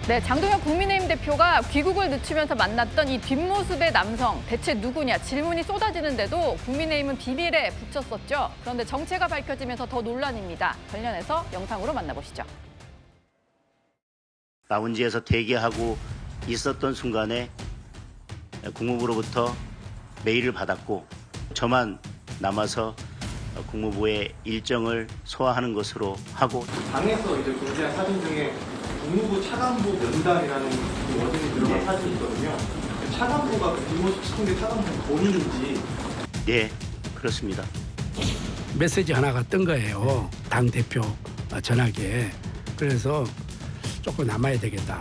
네, 장동혁 국민의힘 대표가 귀국을 늦추면서 만났던 이 뒷모습의 남성, 대체 누구냐 질문이 쏟아지는데도 국민의힘은 비밀에 붙였었죠. 그런데 정체가 밝혀지면서 더 논란입니다. 관련해서 영상으로 만나보시죠. 라운지에서 대기하고 있었던 순간에 국무부로부터 메일을 받았고 저만 남아서 국무부의 일정을 소화하는 것으로 하고 당에서 이제 공개한 사진 중에 국무부 차관보 면담이라는 그 워딩이 들어간 사진이 있거든요. 차관보가 그 뒷모습 찍은 게 차관보 본인인지. 예, 그렇습니다. 메시지 하나가 뜬 거예요. 당대표 전화기에. 그래서 조금 남아야 되겠다.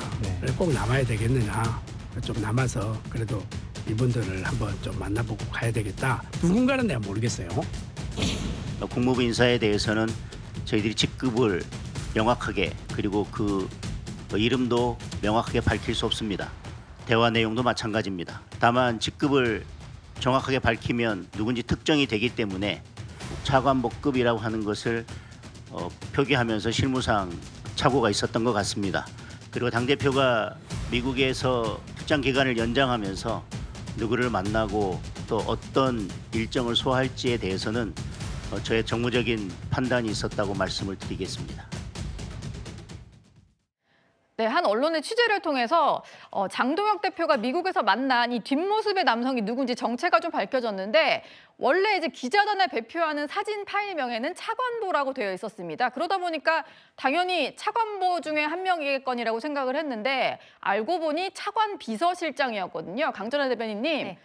꼭 남아야 되겠느냐. 좀 남아서 그래도 이분들을 한번 좀 만나보고 가야 되겠다. 누군가는 내가 모르겠어요. 국무부 인사에 대해서는 저희들이 직급을 명확하게 그리고 그 이름도 명확하게 밝힐 수 없습니다. 대화 내용도 마찬가지입니다. 다만 직급을 정확하게 밝히면 누군지 특정이 되기 때문에 차관복급이라고 하는 것을 표기하면서 실무상 착오가 있었던 것 같습니다. 그리고 당대표가 미국에서 출장 기간을 연장하면서 누구를 만나고 또 어떤 일정을 소화할지에 대해서는 저의 정무적인 판단이 있었다고 말씀을 드리겠습니다. 네, 한 언론의 취재를 통해서 장동혁 대표가 미국에서 만난 이 뒷모습의 남성이 누군지 정체가 좀 밝혀졌는데 원래 이제 기자단을 배표하는 사진 파일명에는 차관보라고 되어 있었습니다. 그러다 보니까 당연히 차관보 중에 한 명이겠거니라고 생각을 했는데 알고 보니 차관 비서실장이었거든요. 강전하 대변인님. 네.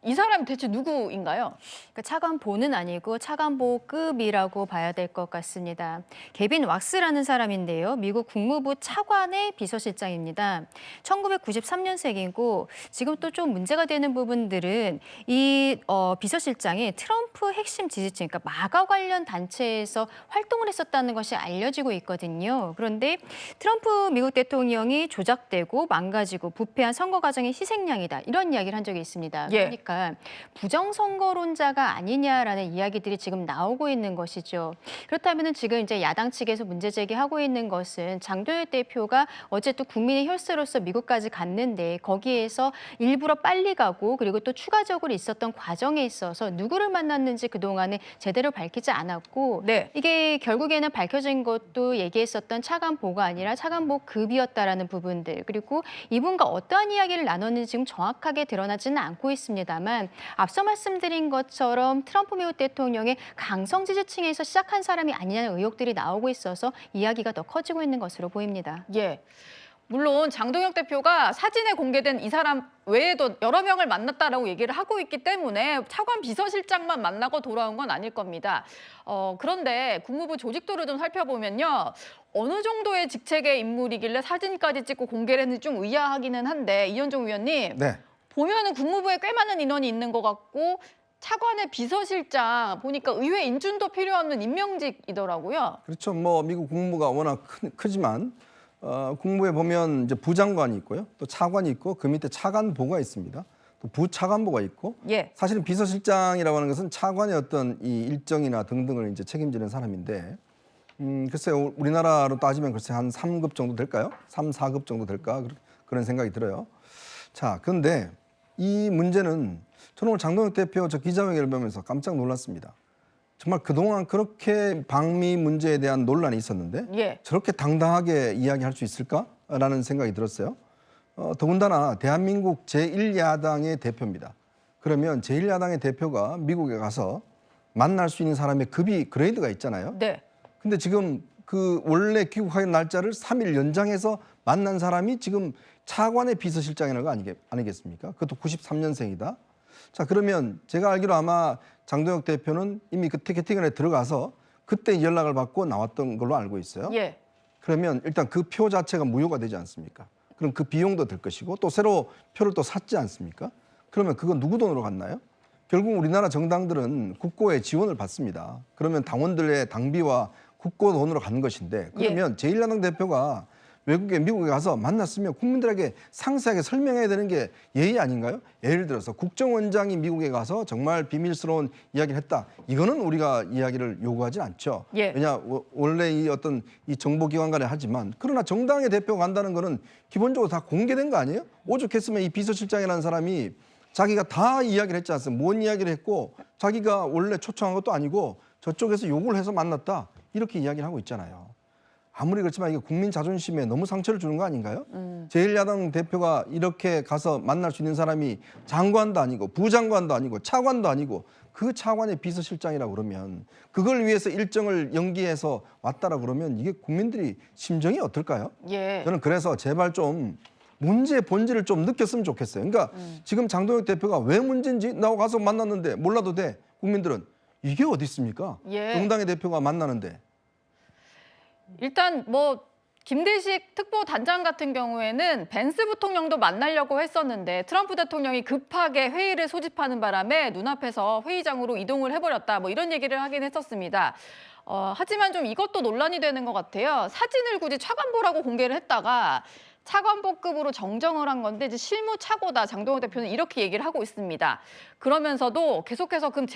이 사람이 대체 누구인가요? 그러니까 차관보는 아니고 차관보급이라고 봐야 될 것 같습니다. 개빈 왁스라는 사람인데요. 미국 국무부 차관의 비서실장입니다. 1993년생이고 지금 또 좀 문제가 되는 부분들은 이 비서실장이 트럼프 핵심 지지층, 그러니까 마가 관련 단체에서 활동을 했었다는 것이 알려지고 있거든요. 그런데 트럼프 미국 대통령이 조작되고 망가지고 부패한 선거 과정의 희생양이다. 이런 이야기를 한 적이 있습니다. 예. 그러니까 부정선거론자가 아니냐라는 이야기들이 지금 나오고 있는 것이죠. 그렇다면 지금 이제 야당 측에서 문제 제기하고 있는 것은 장동혁 대표가 어쨌든 국민의 혈세로서 미국까지 갔는데 거기에서 일부러 빨리 가고 그리고 또 추가적으로 있었던 과정에 있어서 누구를 만났는지 그동안에 제대로 밝히지 않았고 네. 이게 결국에는 밝혀진 것도 얘기했었던 차관보가 아니라 차관보급이었다라는 부분들 그리고 이분과 어떠한 이야기를 나눴는지 지금 정확하게 드러나지는 않고 있습니다. 앞서 말씀드린 것처럼 트럼프 미국 대통령의 강성 지지층에서 시작한 사람이 아니냐는 의혹들이 나오고 있어서 이야기가 더 커지고 있는 것으로 보입니다. 예. 물론 장동혁 대표가 사진에 공개된 이 사람 외에도 여러 명을 만났다라고 얘기를 하고 있기 때문에 차관 비서실장만 만나고 돌아온 건 아닐 겁니다. 그런데 국무부 조직도를 좀 살펴보면요. 어느 정도의 직책의 인물이길래 사진까지 찍고 공개를 했는지 좀 의아하기는 한데 이현종 위원님. 네. 보면은 국무부에 꽤 많은 인원이 있는 것 같고 차관의 비서실장 보니까 의회 인준도 필요 없는 임명직이더라고요. 그렇죠. 뭐 미국 국무부가 워낙 크지만 국무부에 보면 이제 부장관이 있고요. 또 차관이 있고 그 밑에 차관보가 있습니다. 또 부차관보가 있고 예. 사실은 비서실장이라고 하는 것은 차관의 어떤 이 일정이나 등등을 이제 책임지는 사람인데 글쎄요. 우리나라로 따지면 글쎄 한 3급 정도 될까요? 3, 4급 정도 될까? 그런 생각이 들어요. 자, 그런데 이 문제는 저는 오늘 장동혁 대표 저 기자회견을 보면서 깜짝 놀랐습니다. 정말 그동안 그렇게 방미 문제에 대한 논란이 있었는데 예. 저렇게 당당하게 이야기할 수 있을까라는 생각이 들었어요. 더군다나 대한민국 제1야당의 대표입니다. 그러면 제1야당의 대표가 미국에 가서 만날 수 있는 사람의 급이 그레이드가 있잖아요. 네. 근데 지금 그 원래 귀국하는 날짜를 3일 연장해서 만난 사람이 지금 차관의 비서실장이라는 거 아니겠습니까? 그것도 93년생이다. 자, 그러면 제가 알기로 아마 장동혁 대표는 이미 그 티켓팅에 들어가서 그때 연락을 받고 나왔던 걸로 알고 있어요. 예. 그러면 일단 그 표 자체가 무효가 되지 않습니까? 그럼 그 비용도 들 것이고 또 새로 표를 또 샀지 않습니까? 그러면 그건 누구 돈으로 갔나요? 결국 우리나라 정당들은 국고의 지원을 받습니다. 그러면 당원들의 당비와 국고 돈으로 가는 것인데 그러면 제1야당 대표가 미국에 가서 만났으면 국민들에게 상세하게 설명해야 되는 게 예의 아닌가요? 예를 들어서 국정원장이 미국에 가서 정말 비밀스러운 이야기를 했다. 이거는 우리가 이야기를 요구하지 않죠. 예. 왜냐 원래 이 어떤 이 정보기관 간에 하지만 그러나 정당의 대표가 간다는 거는 기본적으로 다 공개된 거 아니에요? 오죽했으면 이 비서실장이라는 사람이 자기가 다 이야기를 했지 않습니까? 뭔 이야기를 했고 자기가 원래 초청한 것도 아니고 저쪽에서 요구를 해서 만났다. 이렇게 이야기를 하고 있잖아요. 아무리 그렇지만 이게 국민 자존심에 너무 상처를 주는 거 아닌가요? 제1야당 대표가 이렇게 가서 만날 수 있는 사람이 장관도 아니고 부장관도 아니고 차관도 아니고 그 차관의 비서실장이라고 그러면 그걸 위해서 일정을 연기해서 왔다라 그러면 이게 국민들이 심정이 어떨까요? 예. 저는 그래서 제발 좀 문제의 본질을 좀 느꼈으면 좋겠어요. 그러니까 지금 장동혁 대표가 왜 문제인지 나하고 가서 만났는데 몰라도 돼. 국민들은 이게 어디 있습니까? 예. 정당의 대표가 만나는데. 일단 뭐 김대식 특보단장 같은 경우에는 벤스 부통령도 만나려고 했었는데 트럼프 대통령이 급하게 회의를 소집하는 바람에 눈앞에서 회의장으로 이동을 해버렸다. 뭐 이런 얘기를 하긴 했었습니다. 하지만 좀 이것도 논란이 되는 것 같아요. 사진을 굳이 차관보라고 공개를 했다가 차관보급으로 정정을 한 건데 이제 실무 착오다. 장동혁 대표는 이렇게 얘기를 하고 있습니다. 그러면서도 계속해서 그럼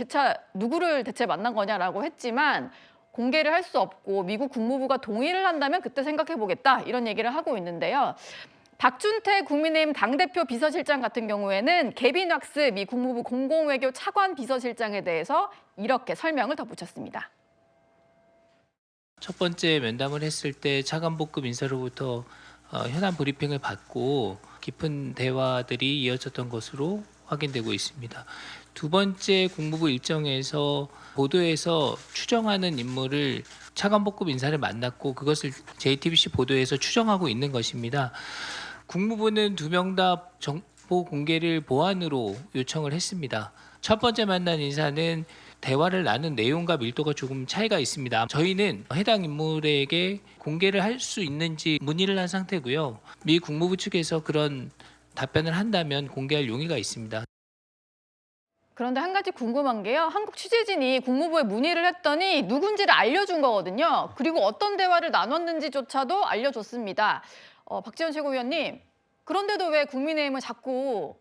누구를 대체 만난 거냐라고 했지만 공개를 할 수 없고 미국 국무부가 동의를 한다면 그때 생각해보겠다 이런 얘기를 하고 있는데요. 박준태 국민의힘 당대표 비서실장 같은 경우에는 개빈 왁스 미 국무부 공공외교 차관 비서실장에 대해서 이렇게 설명을 덧붙였습니다. 첫 번째 면담을 했을 때 차관보급 인사로부터 현안 브리핑을 받고 깊은 대화들이 이어졌던 것으로 확인되고 있습니다. 두 번째 국무부 일정에서 보도에서 추정하는 인물을 차관보급 인사를 만났고 그것을 JTBC 보도에서 추정하고 있는 것입니다. 국무부는 2명 다 정보 공개를 보완으로 요청을 했습니다. 첫 번째 만난 인사는 대화를 나눈 내용과 밀도가 조금 차이가 있습니다. 저희는 해당 인물에게 공개를 할 수 있는지 문의를 한 상태고요. 미 국무부 측에서 그런 답변을 한다면 공개할 용의가 있습니다. 그런데 한 가지 궁금한 게요. 한국 취재진이 국무부에 문의를 했더니 누군지를 알려준 거거든요. 그리고 어떤 대화를 나눴는지조차도 알려줬습니다. 박지원 최고위원님, 그런데도 왜 국민의힘은 자꾸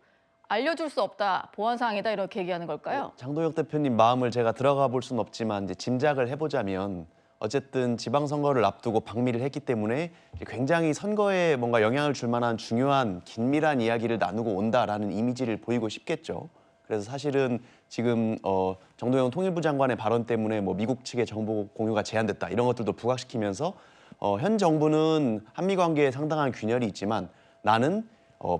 알려줄 수 없다, 보안사항이다 이렇게 얘기하는 걸까요? 장동혁 대표님 마음을 제가 들어가 볼 수는 없지만 이제 짐작을 해보자면 어쨌든 지방선거를 앞두고 방미를 했기 때문에 굉장히 선거에 뭔가 영향을 줄 만한 중요한 긴밀한 이야기를 나누고 온다라는 이미지를 보이고 싶겠죠. 그래서 사실은 지금 정동영 통일부 장관의 발언 때문에 뭐 미국 측의 정보 공유가 제한됐다 이런 것들도 부각시키면서 현 정부는 한미 관계에 상당한 균열이 있지만 나는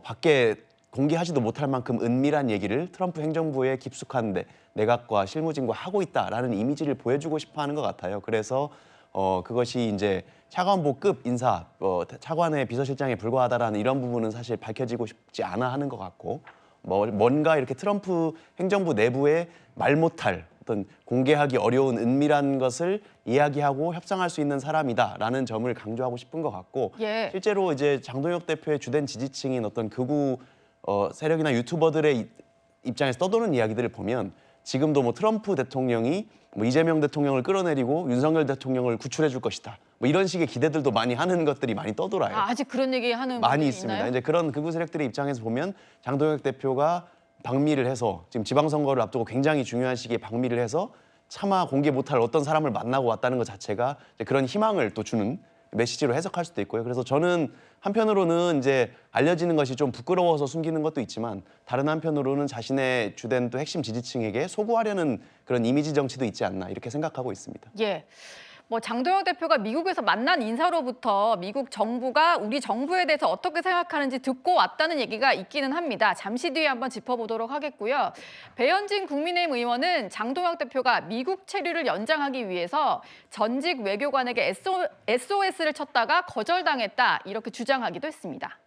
밖에 공개하지도 못할 만큼 은밀한 얘기를 트럼프 행정부의 깊숙한 내각과 실무진과 하고 있다라는 이미지를 보여주고 싶어하는 것 같아요. 그래서 그것이 이제 차관보급 인사, 차관의 비서실장에 불과하다라는 이런 부분은 사실 밝혀지고 싶지 않아 하는 것 같고. 뭔가 이렇게 트럼프 행정부 내부에 말 못할 어떤 공개하기 어려운 은밀한 것을 이야기하고 협상할 수 있는 사람이다라는 점을 강조하고 싶은 것 같고 예. 실제로 이제 장동혁 대표의 주된 지지층인 어떤 극우 세력이나 유튜버들의 입장에서 떠도는 이야기들을 보면 지금도 뭐 트럼프 대통령이 뭐 이재명 대통령을 끌어내리고 윤석열 대통령을 구출해 줄 것이다. 뭐 이런 식의 기대들도 많이 하는 것들이 많이 떠돌아요. 아직 그런 얘기 하는 많이 분들이 있습니다. 있나요? 이제 그런 극우 세력들의 입장에서 보면 장동혁 대표가 방미를 해서 지금 지방선거를 앞두고 굉장히 중요한 시기에 방미를 해서 차마 공개 못할 어떤 사람을 만나고 왔다는 것 자체가 이제 그런 희망을 또 주는 메시지로 해석할 수도 있고요. 그래서 저는 한편으로는 이제 알려지는 것이 좀 부끄러워서 숨기는 것도 있지만 다른 한편으로는 자신의 주된 또 핵심 지지층에게 소구하려는 그런 이미지 정치도 있지 않나 이렇게 생각하고 있습니다. 예. 뭐 장동혁 대표가 미국에서 만난 인사로부터 미국 정부가 우리 정부에 대해서 어떻게 생각하는지 듣고 왔다는 얘기가 있기는 합니다. 잠시 뒤에 한번 짚어보도록 하겠고요. 배현진 국민의힘 의원은 장동혁 대표가 미국 체류를 연장하기 위해서 전직 외교관에게 SOS를 쳤다가 거절당했다 이렇게 주장하기도 했습니다.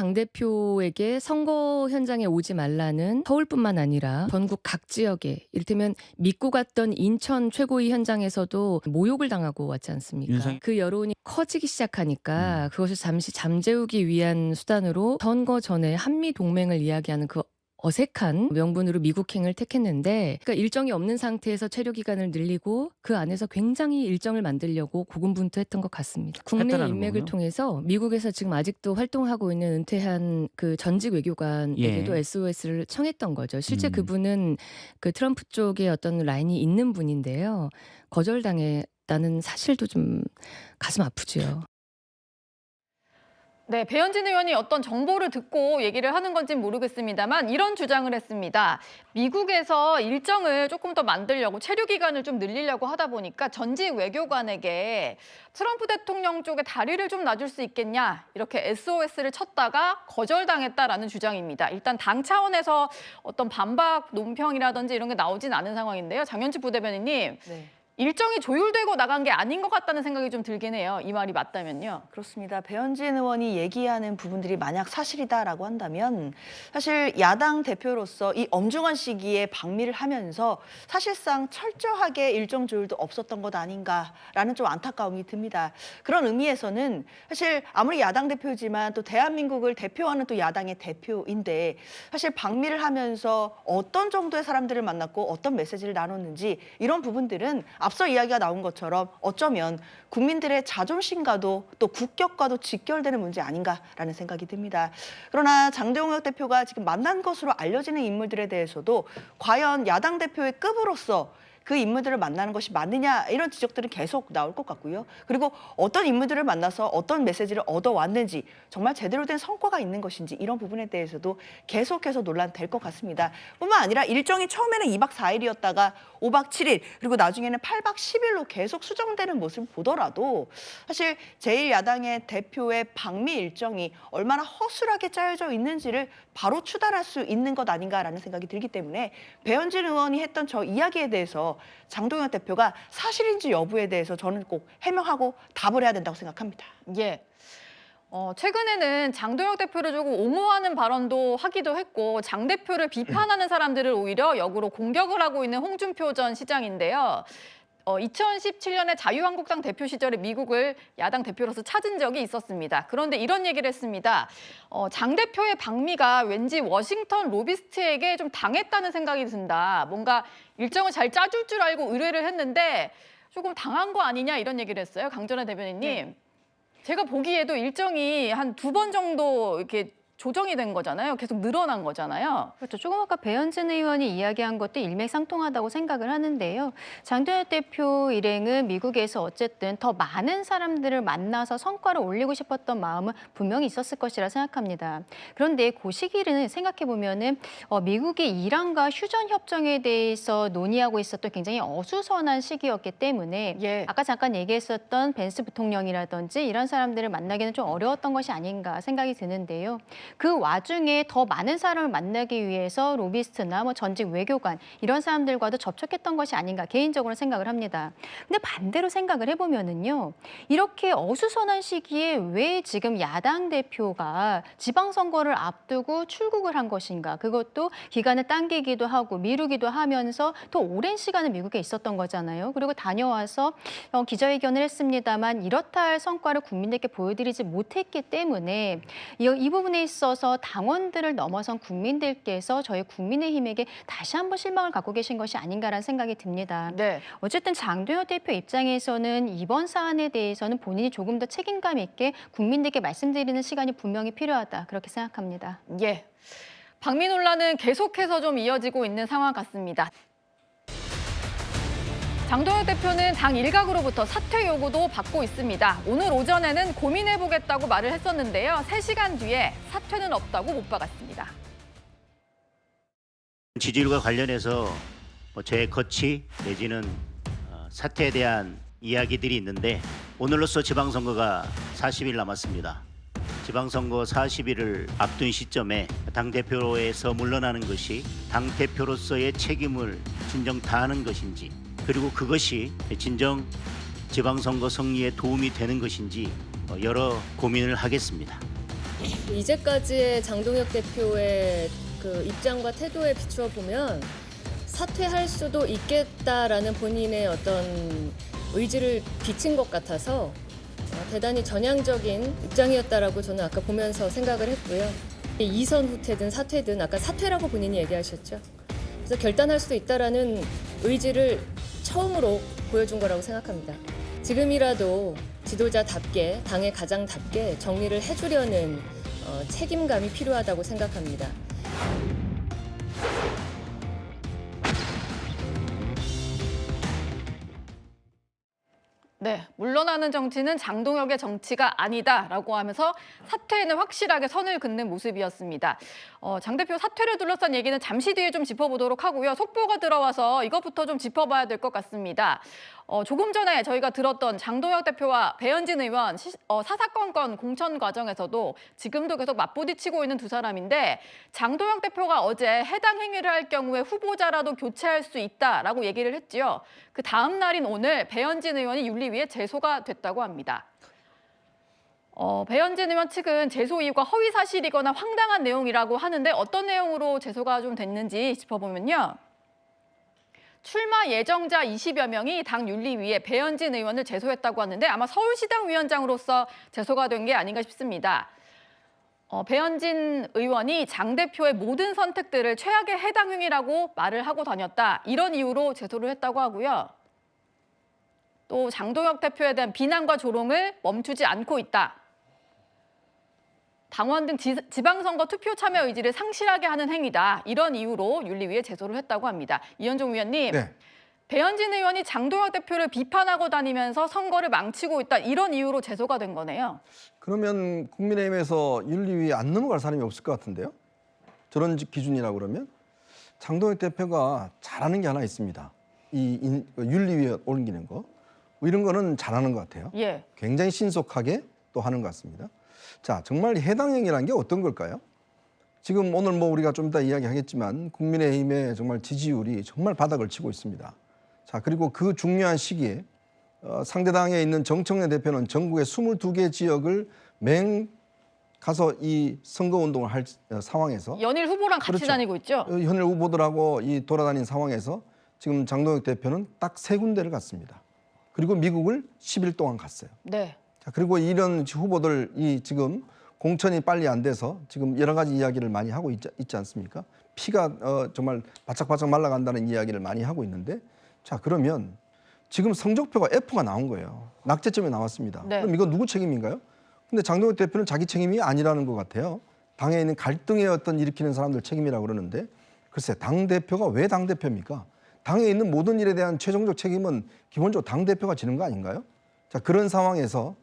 당대표에게 선거 현장에 오지 말라는 서울뿐만 아니라 전국 각 지역에 이를테면 믿고 갔던 인천 최고위 현장에서도 모욕을 당하고 왔지 않습니까? 그 여론이 커지기 시작하니까 그것을 잠시 잠재우기 위한 수단으로 선거 전에 한미 동맹을 이야기하는 그 어색한 명분으로 미국행을 택했는데 그러니까 일정이 없는 상태에서 체류 기간을 늘리고 그 안에서 굉장히 일정을 만들려고 고군분투했던 것 같습니다. 국내 했다라는 인맥을 거군요. 통해서 미국에서 지금 아직도 활동하고 있는 은퇴한 그 전직 외교관에게도 예. SOS를 청했던 거죠. 실제 음. 그분은 그 트럼프 쪽에 어떤 라인이 있는 분인데요. 거절당했다는 사실도 좀 가슴 아프죠. 네, 배현진 의원이 어떤 정보를 듣고 얘기를 하는 건지는 모르겠습니다만 이런 주장을 했습니다. 미국에서 일정을 조금 더 만들려고 체류 기간을 좀 늘리려고 하다 보니까 전직 외교관에게 트럼프 대통령 쪽에 다리를 좀 놔줄 수 있겠냐 이렇게 SOS를 쳤다가 거절당했다라는 주장입니다. 일단 당 차원에서 어떤 반박 논평이라든지 이런 게 나오진 않은 상황인데요. 장현치 부대변인님. 네. 일정이 조율되고 나간 게 아닌 것 같다는 생각이 좀 들긴 해요. 이 말이 맞다면요. 그렇습니다. 배현진 의원이 얘기하는 부분들이 만약 사실이다라고 한다면 사실 야당 대표로서 이 엄중한 시기에 방미를 하면서 사실상 철저하게 일정 조율도 없었던 것 아닌가라는 좀 안타까움이 듭니다. 그런 의미에서는 사실 아무리 야당 대표지만 또 대한민국을 대표하는 또 야당의 대표인데 사실 방미를 하면서 어떤 정도의 사람들을 만났고 어떤 메시지를 나눴는지 이런 부분들은 앞서 이야기가 나온 것처럼 어쩌면 국민들의 자존심과도 또 국격과도 직결되는 문제 아닌가라는 생각이 듭니다. 그러나 장동혁 대표가 지금 만난 것으로 알려지는 인물들에 대해서도 과연 야당 대표의 급으로서 그 인물들을 만나는 것이 맞느냐 이런 지적들은 계속 나올 것 같고요. 그리고 어떤 인물들을 만나서 어떤 메시지를 얻어왔는지 정말 제대로 된 성과가 있는 것인지 이런 부분에 대해서도 계속해서 논란될 것 같습니다. 뿐만 아니라 일정이 처음에는 2박 4일이었다가 5박 7일 그리고 나중에는 8박 10일로 계속 수정되는 모습을 보더라도 사실 제1야당의 대표의 방미 일정이 얼마나 허술하게 짜여져 있는지를 바로 추단할 수 있는 것 아닌가라는 생각이 들기 때문에 배현진 의원이 했던 저 이야기에 대해서 장동혁 대표가 사실인지 여부에 대해서 저는 꼭 해명하고 답을 해야 된다고 생각합니다. 예. 최근에는 장동혁 대표를 조금 옹호하는 발언도 하기도 했고 장 대표를 비판하는 사람들을 오히려 역으로 공격을 하고 있는 홍준표 전 시장인데요. 2017년에 자유한국당 대표 시절에 미국을 야당 대표로서 찾은 적이 있었습니다. 그런데 이런 얘기를 했습니다. 장 대표의 방미가 왠지 워싱턴 로비스트에게 좀 당했다는 생각이 든다. 뭔가 일정을 잘 짜줄 줄 알고 의뢰를 했는데 조금 당한 거 아니냐 이런 얘기를 했어요. 강전하 대변인님. 네. 제가 보기에도 일정이 한 2번 정도 이렇게 조정이 된 거잖아요. 계속 늘어난 거잖아요. 그렇죠. 조금 아까 배현진 의원이 이야기한 것도 일맥상통하다고 생각을 하는데요. 장동혁 대표 일행은 미국에서 어쨌든 더 많은 사람들을 만나서 성과를 올리고 싶었던 마음은 분명히 있었을 것이라 생각합니다. 그런데 그 시기를 생각해 보면은 미국이 이란과 휴전 협정에 대해서 논의하고 있었던 굉장히 어수선한 시기였기 때문에 예. 아까 잠깐 얘기했었던 벤스 부통령이라든지 이런 사람들을 만나기는 좀 어려웠던 것이 아닌가 생각이 드는데요. 그 와중에 더 많은 사람을 만나기 위해서 로비스트나 뭐 전직 외교관 이런 사람들과도 접촉했던 것이 아닌가 개인적으로 생각을 합니다. 근데 반대로 생각을 해보면은요. 이렇게 어수선한 시기에 왜 지금 야당 대표가 지방선거를 앞두고 출국을 한 것인가. 그것도 기간을 당기기도 하고 미루기도 하면서 더 오랜 시간을 미국에 있었던 거잖아요. 그리고 다녀와서 기자회견을 했습니다만 이렇다 할 성과를 국민들께 보여드리지 못했기 때문에 이 부분에 있어서 당원들을 넘어선 국민들께서 저희 국민의힘에게 다시 한번 실망을 갖고 계신 것이 아닌가라는 생각이 듭니다. 네. 어쨌든 장동혁 대표 입장에서는 이번 사안에 대해서는 본인이 조금 더 책임감 있게 국민들께 말씀드리는 시간이 분명히 필요하다. 그렇게 생각합니다. 예. 방미 논란은 계속해서 좀 이어지고 있는 상황 같습니다. 장동혁 대표는 당 일각으로부터 사퇴 요구도 받고 있습니다. 오늘 오전에는 고민해보겠다고 말을 했었는데요. 3시간 뒤에 사퇴는 없다고 못 박았습니다. 지지율과 관련해서 제 거취 내지는 사퇴에 대한 이야기들이 있는데 오늘로써 지방선거가 40일 남았습니다. 지방선거 40일을 앞둔 시점에 당대표에서 물러나는 것이 당대표로서의 책임을 진정 다하는 것인지 그리고 그것이 진정 지방선거 승리에 도움이 되는 것인지 여러 고민을 하겠습니다. 이제까지의 장동혁 대표의 그 입장과 태도에 비추어 보면 사퇴할 수도 있겠다라는 본인의 어떤 의지를 비친 것 같아서 대단히 전향적인 입장이었다라고 저는 아까 보면서 생각을 했고요. 이선 후퇴든 사퇴든 아까 사퇴라고 본인이 얘기하셨죠. 그래서 결단할 수도 있다라는 의지를 처음으로 보여준 거라고 생각합니다. 지금이라도 지도자답게 당의 가장답게 정리를 해주려는 책임감이 필요하다고 생각합니다. 네, 물러나는 정치는 장동혁의 정치가 아니다라고 하면서 사퇴에는 확실하게 선을 긋는 모습이었습니다. 장 대표 사퇴를 둘러싼 얘기는 잠시 뒤에 좀 짚어보도록 하고요. 속보가 들어와서 이것부터 좀 짚어봐야 될 것 같습니다. 조금 전에 저희가 들었던 장동혁 대표와 배현진 의원 사사건건 공천 과정에서도 지금도 계속 맞부딪히고 있는 두 사람인데 장동혁 대표가 어제 해당 행위를 할 경우에 후보자라도 교체할 수 있다라고 얘기를 했지요. 그 다음 날인 오늘 배현진 의원이 윤리위에 제소가 됐다고 합니다. 배현진 의원 측은 제소 이유가 허위 사실이거나 황당한 내용이라고 하는데 어떤 내용으로 제소가 좀 됐는지 짚어보면요. 출마 예정자 20여 명이 당 윤리위에 배현진 의원을 제소했다고 하는데 아마 서울시당 위원장으로서 제소가 된 게 아닌가 싶습니다. 배현진 의원이 장 대표의 모든 선택들을 최악의 해당 행위라고 말을 하고 다녔다. 이런 이유로 제소를 했다고 하고요. 또 장동혁 대표에 대한 비난과 조롱을 멈추지 않고 있다. 당원 등 지방선거 투표 참여 의지를 상실하게 하는 행위다. 이런 이유로 윤리위에 제소를 했다고 합니다. 이현종 위원님, 네. 배현진 의원이 장동혁 대표를 비판하고 다니면서 선거를 망치고 있다. 이런 이유로 제소가 된 거네요. 그러면 국민의힘에서 윤리위에 안 넘어갈 사람이 없을 것 같은데요. 저런 기준이라고 그러면 장동혁 대표가 잘하는 게 하나 있습니다. 이 윤리위에 옮기는 거. 뭐 이런 거는 잘하는 것 같아요. 예. 굉장히 신속하게 또 하는 것 같습니다. 자, 정말 해당 행위라는 게 어떤 걸까요? 지금 오늘 뭐 우리가 좀 이따 이야기하겠지만 국민의힘의 정말 지지율이 정말 바닥을 치고 있습니다. 자, 그리고 그 중요한 시기에 상대당에 있는 정청래 대표는 전국의 22개 지역을 가서 이 선거운동을 할 상황에서 연일 후보랑 같이 그렇죠. 다니고 있죠. 현일 후보들하고 이 돌아다닌 상황에서 지금 장동혁 대표는 딱 3군데를 갔습니다. 그리고 미국을 10일 동안 갔어요. 네. 자, 그리고 이런 후보들이 지금 공천이 빨리 안 돼서 지금 여러 가지 이야기를 많이 하고 있지 않습니까? 피가 정말 바짝바짝 말라간다는 이야기를 많이 하고 있는데, 자, 그러면 지금 성적표가 F가 나온 거예요. 낙제점이 나왔습니다. 네. 그럼 이거 누구 책임인가요? 근데 장동혁 대표는 자기 책임이 아니라는 것 같아요. 당에 있는 갈등의 일으키는 사람들 책임이라고 그러는데, 글쎄, 당대표가 왜 당대표입니까? 당에 있는 모든 일에 대한 최종적 책임은 기본적으로 당대표가 지는 거 아닌가요? 자, 그런 상황에서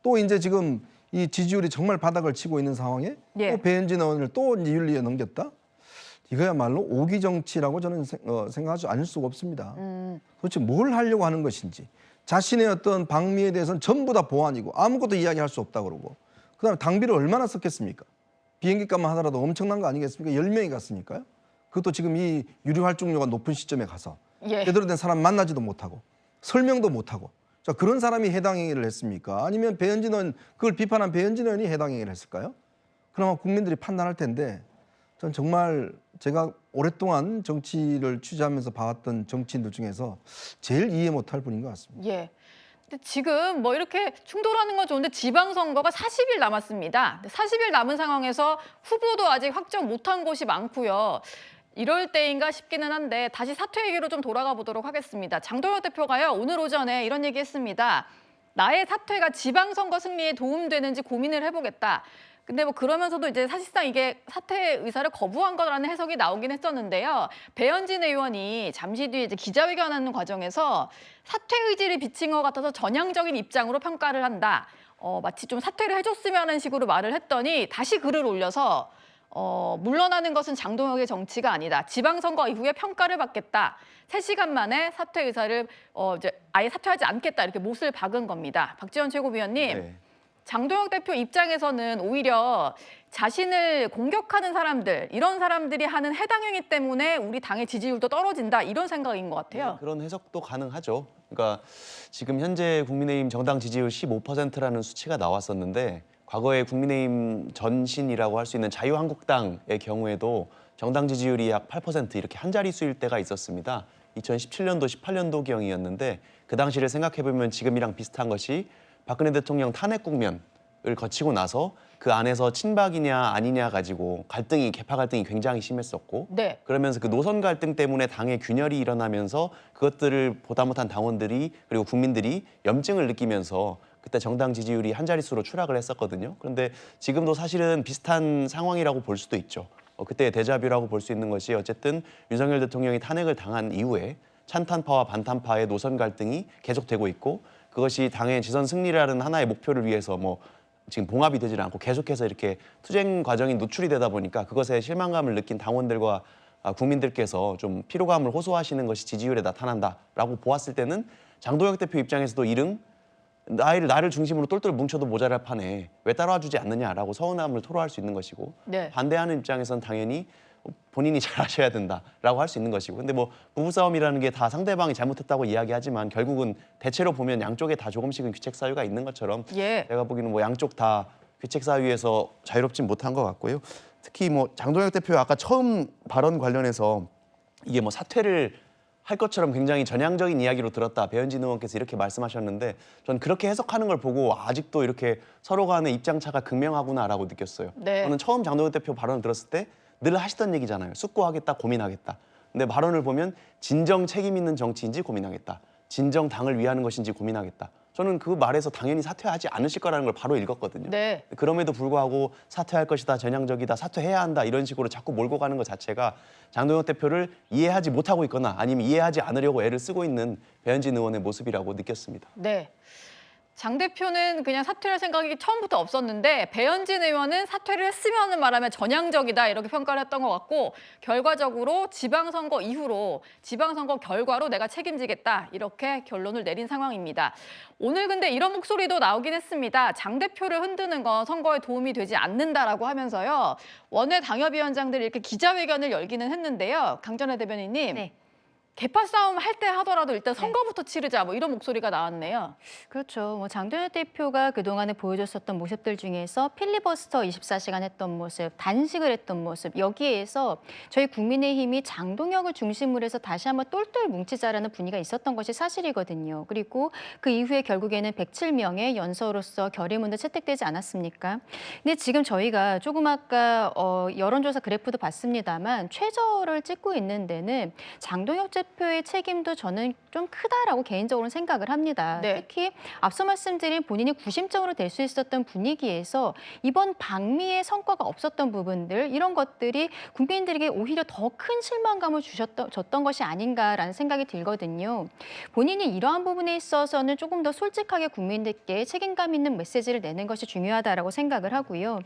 또 이제 지금 이 지지율이 정말 바닥을 치고 있는 상황에 예. 또 배현진 의원을 또 이제 윤리위에 넘겼다? 이거야말로 오기 정치라고 저는 생각하지 않을 수가 없습니다. 도대체 뭘 하려고 하는 것인지. 자신의 어떤 방미에 대해서는 전부 다 보완이고 아무것도 이야기할 수 없다 그러고, 그다음에 당비를 얼마나 썼겠습니까? 비행기값만 하더라도 엄청난 거 아니겠습니까? 10명이 갔으니까요. 그것도 지금 이 유료 활동료가 높은 시점에 가서 예. 제대로 된 사람 만나지도 못하고 설명도 못하고, 자, 그런 사람이 해당 행위를 했습니까? 아니면 배현진 의원, 그걸 비판한 배현진 의원이 해당 행위를 했을까요? 그나마 국민들이 판단할 텐데, 전 정말 제가 오랫동안 정치를 취재하면서 봐왔던 정치인들 중에서 제일 이해 못할 분인 것 같습니다. 예. 근데 지금 뭐 이렇게 충돌하는 건 좋은데 지방선거가 40일 남았습니다. 40일 남은 상황에서 후보도 아직 확정 못한 곳이 많고요. 이럴 때인가 싶기는 한데 다시 사퇴 얘기로 좀 돌아가 보도록 하겠습니다. 장동혁 대표가요, 오늘 오전에 이런 얘기했습니다. 나의 사퇴가 지방선거 승리에 도움되는지 고민을 해보겠다. 근데 뭐 그러면서도 이제 사실상 이게 사퇴 의사를 거부한 거라는 해석이 나오긴 했었는데요. 배현진 의원이 잠시 뒤에 이제 기자회견하는 과정에서 사퇴 의지를 비친 것 같아서 전향적인 입장으로 평가를 한다. 마치 좀 사퇴를 해줬으면 하는 식으로 말을 했더니 다시 글을 올려서 물러나는 것은 장동혁의 정치가 아니다. 지방선거 이후에 평가를 받겠다. 3시간 만에 사퇴 의사를 이제 아예 사퇴하지 않겠다. 이렇게 못을 박은 겁니다. 박지원 최고위원님. 네. 장동혁 대표 입장에서는 오히려 자신을 공격하는 사람들, 이런 사람들이 하는 해당 행위 때문에 우리 당의 지지율도 떨어진다, 이런 생각인 것 같아요. 네, 그런 해석도 가능하죠. 그러니까 지금 현재 국민의힘 정당 지지율 15%라는 수치가 나왔었는데, 과거에 국민의힘 전신이라고 할 수 있는 자유한국당의 경우에도 정당 지지율이 약 8% 이렇게 한 자릿수일 때가 있었습니다. 2017년도, 18년도경이었는데 그 당시를 생각해보면 지금이랑 비슷한 것이 박근혜 대통령 탄핵 국면, 거치고 나서 그 안에서 친박이냐 아니냐 가지고 개파 갈등이 굉장히 심했었고 네. 그러면서 그 노선 갈등 때문에 당의 균열이 일어나면서 그것들을 보다 못한 당원들이 그리고 국민들이 염증을 느끼면서 그때 정당 지지율이 한 자릿수로 추락을 했었거든요. 그런데 지금도 사실은 비슷한 상황이라고 볼 수도 있죠. 그때의 데자뷰라고 볼 수 있는 것이 어쨌든 윤석열 대통령이 탄핵을 당한 이후에 찬탄파와 반탄파의 노선 갈등이 계속되고 있고 그것이 당의 지선 승리라는 하나의 목표를 위해서 지금 봉합이 되질 않고 계속해서 이렇게 투쟁 과정이 노출이 되다 보니까 그것에 실망감을 느낀 당원들과 국민들께서 좀 피로감을 호소하시는 것이 지지율에 나타난다라고 보았을 때는 장동혁 대표 입장에서도 이른 나를 중심으로 똘똘 뭉쳐도 모자랄 판에 왜 따라와주지 않느냐라고 서운함을 토로할 수 있는 것이고 네. 반대하는 입장에서는 당연히 본인이 잘하셔야 된다라고 할 수 있는 것이고 근데 부부싸움이라는 게 다 상대방이 잘못했다고 이야기하지만 결국은 대체로 보면 양쪽에 다 조금씩은 귀책 사유가 있는 것처럼 예. 제가 보기에는 양쪽 다 귀책 사유에서 자유롭진 못한 것 같고요. 특히 장동혁 대표 아까 처음 발언 관련해서 이게 사퇴를 할 것처럼 굉장히 전향적인 이야기로 들었다. 배현진 의원께서 이렇게 말씀하셨는데 전 그렇게 해석하는 걸 보고 아직도 이렇게 서로 간의 입장차가 극명하구나라고 느꼈어요. 네. 저는 처음 장동혁 대표 발언을 들었을 때 늘 하시던 얘기잖아요. 숙고하겠다, 고민하겠다. 근데 발언을 보면 진정 책임 있는 정치인지 고민하겠다. 진정 당을 위하는 것인지 고민하겠다. 저는 그 말에서 당연히 사퇴하지 않으실 거라는 걸 바로 읽었거든요. 네. 그럼에도 불구하고 사퇴할 것이다, 전향적이다, 사퇴해야 한다 이런 식으로 자꾸 몰고 가는 것 자체가 장동혁 대표를 이해하지 못하고 있거나 아니면 이해하지 않으려고 애를 쓰고 있는 배현진 의원의 모습이라고 느꼈습니다. 네. 장 대표는 그냥 사퇴할 생각이 처음부터 없었는데 배현진 의원은 사퇴를 했으면 말하면 전향적이다 이렇게 평가를 했던 것 같고 결과적으로 지방선거 이후로 지방선거 결과로 내가 책임지겠다 이렇게 결론을 내린 상황입니다. 오늘 근데 이런 목소리도 나오긴 했습니다. 장 대표를 흔드는 건 선거에 도움이 되지 않는다라고 하면서요. 원외 당협위원장들이 이렇게 기자회견을 열기는 했는데요. 강전혜 대변인님. 네. 개파 싸움 할 때 하더라도 일단 선거부터 치르자 이런 목소리가 나왔네요. 그렇죠. 장동혁 대표가 그동안에 보여줬었던 모습들 중에서 필리버스터 24시간 했던 모습, 단식을 했던 모습, 여기에서 저희 국민의힘이 장동혁을 중심으로 해서 다시 한번 똘똘 뭉치자라는 분위기가 있었던 것이 사실이거든요. 그리고 그 이후에 결국에는 107명의 연서로서 결의문도 채택되지 않았습니까? 근데 지금 저희가 조금 아까 여론조사 그래프도 봤습니다만 최저를 찍고 있는 데는 장동혁 대표의 책임도 저는 좀 크다라고 개인적으로 생각을 합니다. 네. 특히 앞서 말씀드린 본인이 구심점으로 될 수 있었던 분위기에서 이번 방미의 성과가 없었던 부분들 이런 것들이 국민들에게 오히려 더 큰 실망감을 줬던 것이 아닌가라는 생각이 들거든요. 본인이 이러한 부분에 있어서는 조금 더 솔직하게 국민들께 책임감 있는 메시지를 내는 것이 중요하다라고 생각을 하고요.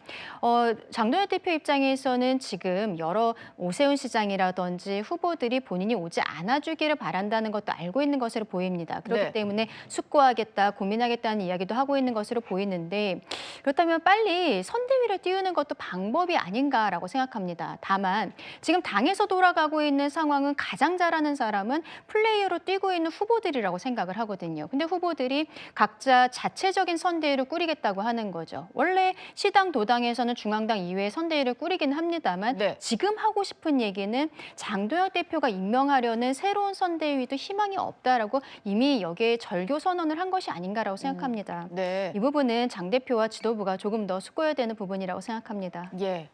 장동혁 대표 입장에서는 지금 여러 오세훈 시장이라든지 후보들이 본인이 오지 않아주기를 바란다는 것도 알고 있는 것으로 보입니다. 그렇기 네. 때문에 숙고하겠다, 고민하겠다는 이야기도 하고 있는 것으로 보이는데 그렇다면 빨리 선대위를 띄우는 것도 방법이 아닌가라고 생각합니다. 다만 지금 당에서 돌아가고 있는 상황은 가장 잘하는 사람은 플레이어로 뛰고 있는 후보들이라고 생각을 하거든요. 근데 후보들이 각자 자체적인 선대위를 꾸리겠다고 하는 거죠. 원래 시당, 도당에서는 중앙당 이외에 선대위를 꾸리긴 합니다만 네. 지금 하고 싶은 얘기는 장동혁 대표가 임명하려는 새로운 선대위도 희망이 없다라고 이미 여기에 절교 선언을 한 것이 아닌가라고 생각합니다. 네. 이 부분은 장 대표와 지도부가 조금 더 숙고해야 되는 부분이라고 생각합니다. 예.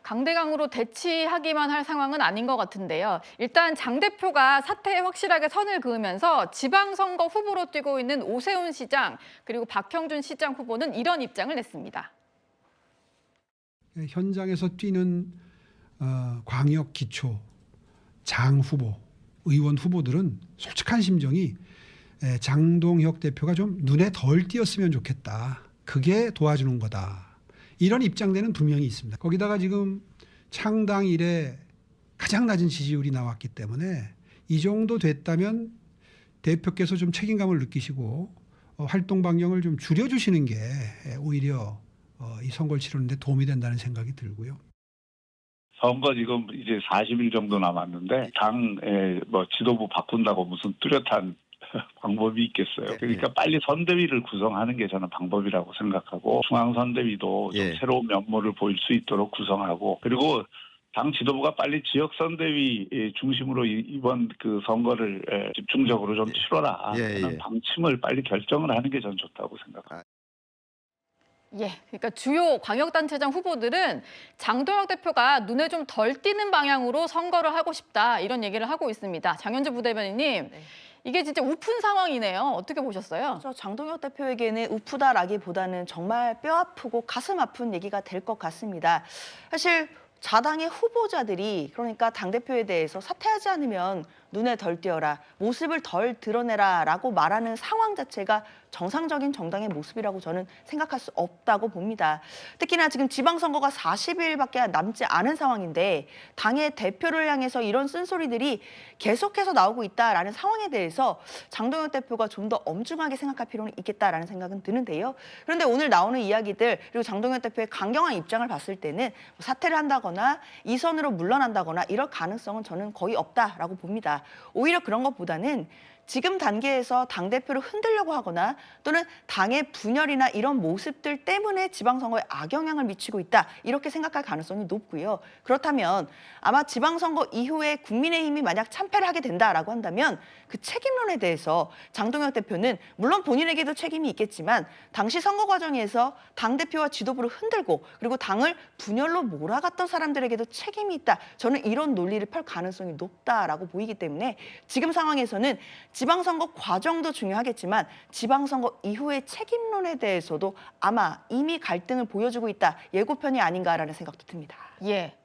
강대강으로 대치하기만 할 상황은 아닌 것 같은데요. 일단 장 대표가 사퇴에 확실하게 선을 그으면서 지방선거 후보로 뛰고 있는 오세훈 시장 그리고 박형준 시장 후보는 이런 입장을 냈습니다. 현장에서 뛰는 광역 기초, 장 후보, 의원 후보들은 솔직한 심정이 장동혁 대표가 좀 눈에 덜 띄었으면 좋겠다. 그게 도와주는 거다. 이런 입장들은 분명히 있습니다. 거기다가 지금 창당 이래 가장 낮은 지지율이 나왔기 때문에 이 정도 됐다면 대표께서 좀 책임감을 느끼시고 활동 반경을 좀 줄여주시는 게 오히려 이 선거를 치르는데 도움이 된다는 생각이 들고요. 선거 지금 이제 40일 정도 남았는데 당의 지도부 바꾼다고 무슨 뚜렷한 방법이 있겠어요. 그러니까 빨리 선대위를 구성하는 게 저는 방법이라고 생각하고 중앙선대위도 좀 새로운 면모를 보일 수 있도록 구성하고 그리고 당 지도부가 빨리 지역 선대위 중심으로 이번 그 선거를 집중적으로 좀 치러라 하는 방침을 빨리 결정을 하는 게 저는 좋다고 생각합니다. 예, 그러니까 주요 광역단체장 후보들은 장동혁 대표가 눈에 좀 덜 띄는 방향으로 선거를 하고 싶다 이런 얘기를 하고 있습니다. 장현주 부대변인님, 이게 진짜 우픈 상황이네요. 어떻게 보셨어요? 장동혁 대표에게는 우프다라기보다는 정말 뼈 아프고 가슴 아픈 얘기가 될 것 같습니다. 사실 자당의 후보자들이 그러니까 당대표에 대해서 사퇴하지 않으면 눈에 덜 띄어라, 모습을 덜 드러내라라고 말하는 상황 자체가 정상적인 정당의 모습이라고 저는 생각할 수 없다고 봅니다. 특히나 지금 지방선거가 40일밖에 남지 않은 상황인데 당의 대표를 향해서 이런 쓴소리들이 계속해서 나오고 있다라는 상황에 대해서 장동혁 대표가 좀 더 엄중하게 생각할 필요는 있겠다라는 생각은 드는데요. 그런데 오늘 나오는 이야기들 그리고 장동혁 대표의 강경한 입장을 봤을 때는 사퇴를 한다거나 이선으로 물러난다거나 이럴 가능성은 저는 거의 없다라고 봅니다. 오히려 그런 것보다는 지금 단계에서 당대표를 흔들려고 하거나 또는 당의 분열이나 이런 모습들 때문에 지방선거에 악영향을 미치고 있다 이렇게 생각할 가능성이 높고요. 그렇다면 아마 지방선거 이후에 국민의힘이 만약 참패를 하게 된다라고 한다면 그 책임론에 대해서 장동혁 대표는 물론 본인에게도 책임이 있겠지만 당시 선거 과정에서 당대표와 지도부를 흔들고 그리고 당을 분열로 몰아갔던 사람들에게도 책임이 있다. 저는 이런 논리를 펼 가능성이 높다라고 보이기 때문에 지금 상황에서는 지방선거 과정도 중요하겠지만 지방선거 이후의 책임론에 대해서도 아마 이미 갈등을 보여주고 있다. 예고편이 아닌가라는 생각도 듭니다. 예.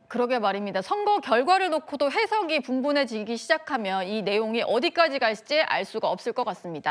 그러게 말입니다. 선거 결과를 놓고도 해석이 분분해지기 시작하면 이 내용이 어디까지 갈지 알 수가 없을 것 같습니다.